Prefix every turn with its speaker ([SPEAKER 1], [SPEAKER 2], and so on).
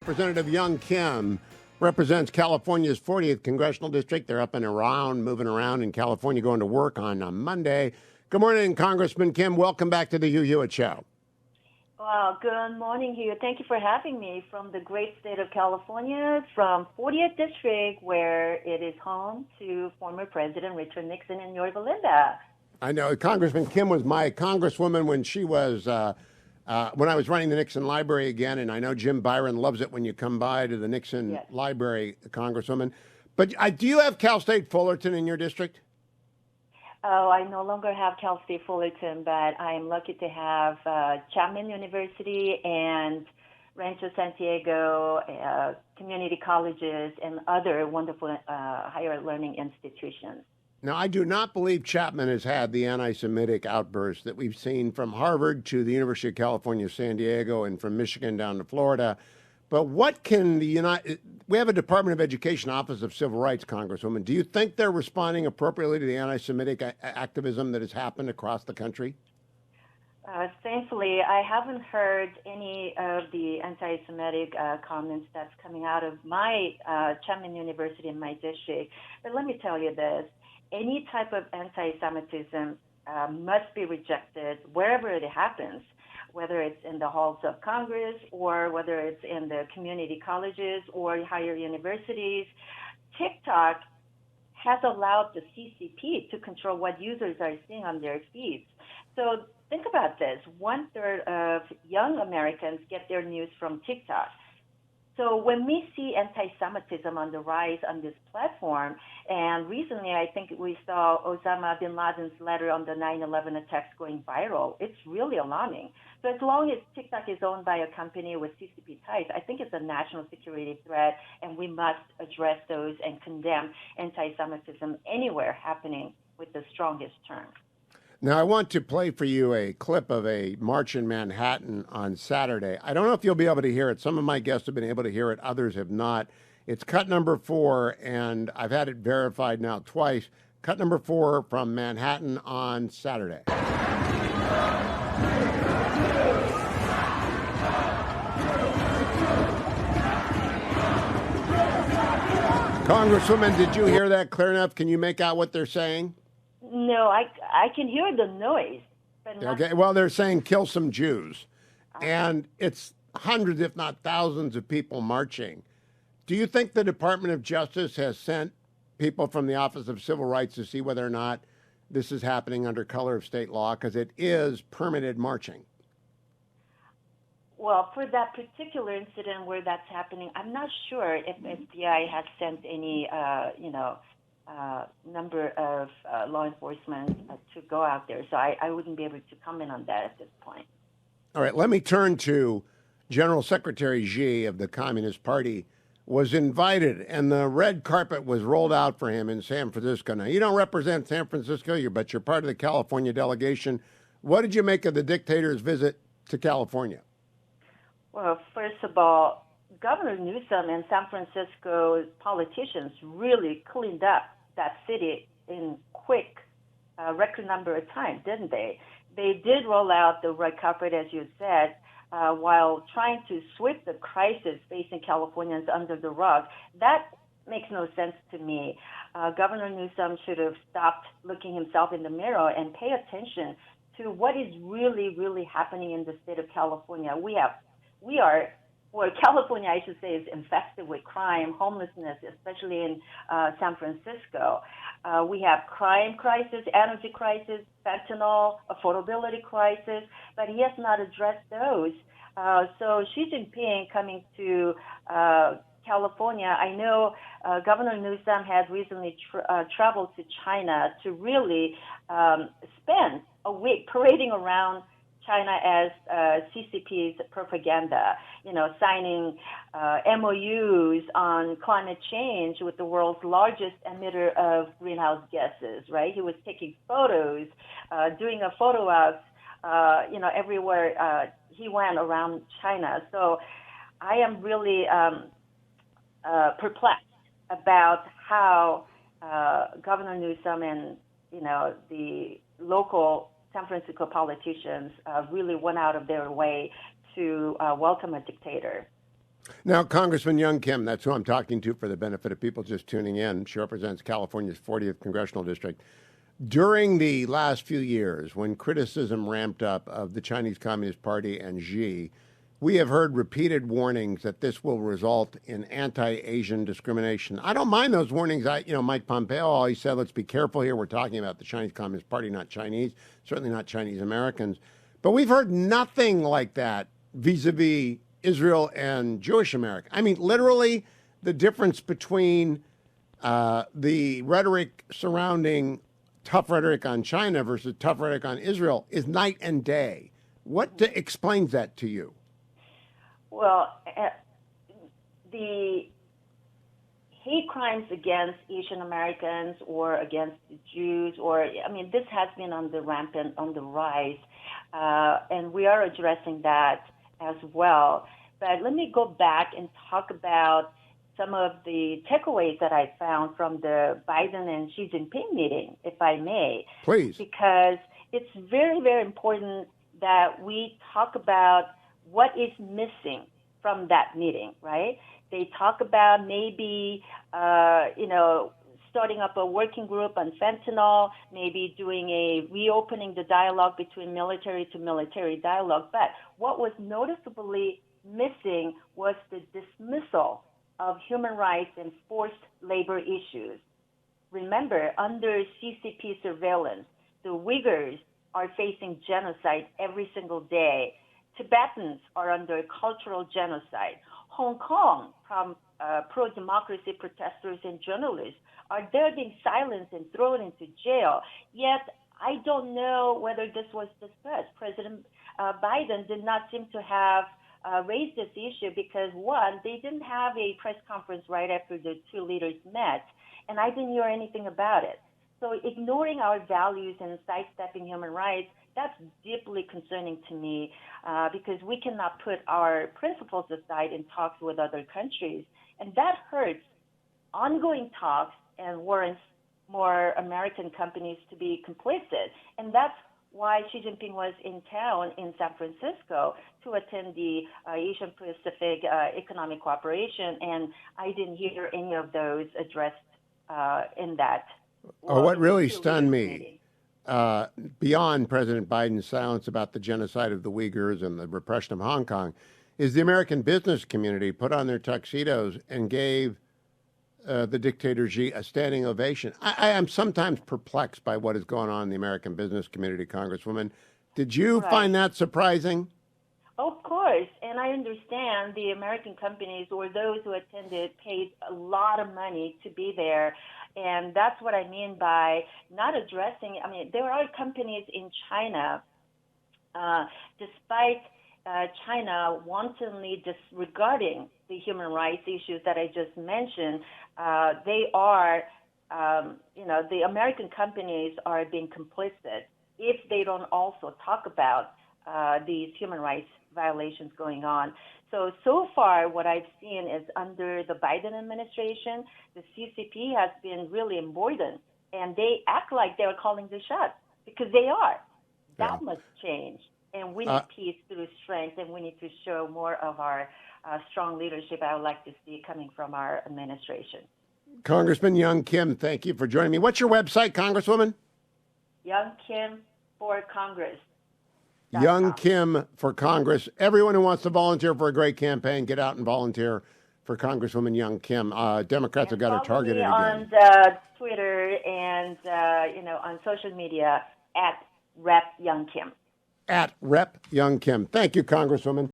[SPEAKER 1] Representative Young Kim represents California's 40th congressional district. They're up and around, moving around in California, going to work on Monday. Good morning, Congressman Kim. Welcome back to the Hugh Hewitt Show.
[SPEAKER 2] Well, good morning, Hugh. Thank you for having me from the great state of California, from 40th District, where it is home to former President Richard Nixon and Yorba Linda.
[SPEAKER 1] I know Congressman Kim was my congresswoman when she was when I was running the Nixon Library again, and I know Jim Byron loves it when you come by to the Nixon Library, Congresswoman. But do you have Cal State Fullerton in your district?
[SPEAKER 2] Oh, I no longer have Cal State Fullerton, but I am lucky to have Chapman University and Rancho Santiago community colleges and other wonderful higher learning institutions.
[SPEAKER 1] Now, I do not believe Chapman has had the anti-Semitic outbursts that we've seen from Harvard to the University of California, San Diego, and from Michigan down to Florida. But what can we have a Department of Education Office of Civil Rights, Congresswoman. Do you think they're responding appropriately to the anti-Semitic activism that has happened across the country?
[SPEAKER 2] Thankfully, I haven't heard any of the anti-Semitic comments that's coming out of my Chapman University in my district. But let me tell you this. Any type of anti-Semitism must be rejected wherever it happens, whether it's in the halls of Congress or whether it's in the community colleges or higher universities. TikTok has allowed the CCP to control what users are seeing on their feeds. So think about this. 1/3 of young Americans get their news from TikTok. So when we see anti-Semitism on the rise on this platform, and recently I think we saw Osama bin Laden's letter on the 9/11 attacks going viral, it's really alarming. So as long as TikTok is owned by a company with CCP ties, I think it's a national security threat, and we must address those and condemn anti-Semitism anywhere happening with the strongest terms.
[SPEAKER 1] Now, I want to play for you a clip of a march in Manhattan on Saturday. I don't know if you'll be able to hear it. Some of my guests have been able to hear it. Others have not. It's cut number 4, and I've had it verified now twice. Cut number 4 from Manhattan on Saturday. Congresswoman, did you hear that clear enough? Can you make out what they're saying?
[SPEAKER 2] No, I can hear the noise. But not.
[SPEAKER 1] Okay, well, they're saying kill some Jews. And it's hundreds, if not thousands, of people marching. Do you think the Department of Justice has sent people from the Office of Civil Rights to see whether or not this is happening under color of state law? Because it is permitted marching.
[SPEAKER 2] Well, for that particular incident where that's happening, I'm not sure if FBI has sent any, number of law enforcement to go out there. So I wouldn't be able to comment on that at this point.
[SPEAKER 1] All right, let me turn to General Secretary Xi of the Communist Party was invited, and the red carpet was rolled out for him in San Francisco. Now, you don't represent San Francisco, but you're part of the California delegation. What did you make of the dictator's visit to California?
[SPEAKER 2] Well, first of all, Governor Newsom and San Francisco politicians really cleaned up that city in quick record number of time, didn't they? They did roll out the red carpet, as you said, while trying to sweep the crisis facing Californians under the rug. That makes no sense to me. Governor Newsom should have stopped looking himself in the mirror and pay attention to what is really, really happening in the state of California. California, I should say, is infested with crime, homelessness, especially in San Francisco. We have crime crisis, energy crisis, fentanyl, affordability crisis, but he has not addressed those. So Xi Jinping coming to California, I know Governor Newsom had recently traveled to China to really spend a week parading around China as CCP's propaganda, signing MOUs on climate change with the world's largest emitter of greenhouse gases, right? He was taking photos, doing a photo ops, everywhere he went around China. So I am really perplexed about how Governor Newsom and, the local San Francisco politicians really went out of their way to welcome a dictator.
[SPEAKER 1] Now, Congressman Young Kim, that's who I'm talking to for the benefit of people just tuning in. She represents California's 40th congressional district. During the last few years, when criticism ramped up of the Chinese Communist Party and Xi, we have heard repeated warnings that this will result in anti-Asian discrimination. I don't mind those warnings. Mike Pompeo always said, let's be careful here. We're talking about the Chinese Communist Party, not Chinese, certainly not Chinese Americans. But we've heard nothing like that vis-a-vis Israel and Jewish America. I mean, literally, the difference between the rhetoric surrounding tough rhetoric on China versus tough rhetoric on Israel is night and day. What explains that to you?
[SPEAKER 2] Well, the hate crimes against Asian Americans or against the Jews, this has been on the rise, and we are addressing that as well. But let me go back and talk about some of the takeaways that I found from the Biden and Xi Jinping meeting, if I may.
[SPEAKER 1] Please.
[SPEAKER 2] Because it's very, very important that we talk about what is missing from that meeting, right? They talk about maybe, starting up a working group on fentanyl, maybe reopening the dialogue between military to military dialogue. But what was noticeably missing was the dismissal of human rights and forced labor issues. Remember, under CCP surveillance, the Uyghurs are facing genocide every single day. Tibetans are under cultural genocide. Hong Kong, from pro-democracy protesters and journalists, they're being silenced and thrown into jail. Yet, I don't know whether this was discussed. President Biden did not seem to have raised this issue because, one, they didn't have a press conference right after the two leaders met, and I didn't hear anything about it. So ignoring our values and sidestepping human rights, that's deeply concerning to me because we cannot put our principles aside in talks with other countries. And that hurts ongoing talks and warrants more American companies to be complicit. And that's why Xi Jinping was in town in San Francisco to attend the Asian Pacific Economic Cooperation, and I didn't hear any of those addressed in that.
[SPEAKER 1] What really stunned me, beyond President Biden's silence about the genocide of the Uyghurs and the repression of Hong Kong, is the American business community put on their tuxedos and gave the dictator Xi a standing ovation. I am sometimes perplexed by what is going on in the American business community, Congresswoman. Did you find that surprising?
[SPEAKER 2] Of course, and I understand the American companies or those who attended paid a lot of money to be there, and that's what I mean by not addressing. I mean, there are companies in China, despite China wantonly disregarding the human rights issues that I just mentioned, the American companies are being complicit if they don't also talk about these human rights violations going on. So far, what I've seen is under the Biden administration, the CCP has been really emboldened, and they act like they're calling the shots because they are. That must change. And we need peace through strength, and we need to show more of our strong leadership I would like to see coming from our administration.
[SPEAKER 1] Congressman Young Kim, thank you for joining me. What's your website, Congresswoman?
[SPEAKER 2] Young Kim for Congress.
[SPEAKER 1] Young Kim for Congress. Everyone who wants to volunteer for a great campaign, get out and volunteer for Congresswoman Young Kim. Democrats have got her targeted again.
[SPEAKER 2] On Twitter and on social media at Rep Young Kim.
[SPEAKER 1] At Rep Young Kim. Thank you, Congresswoman.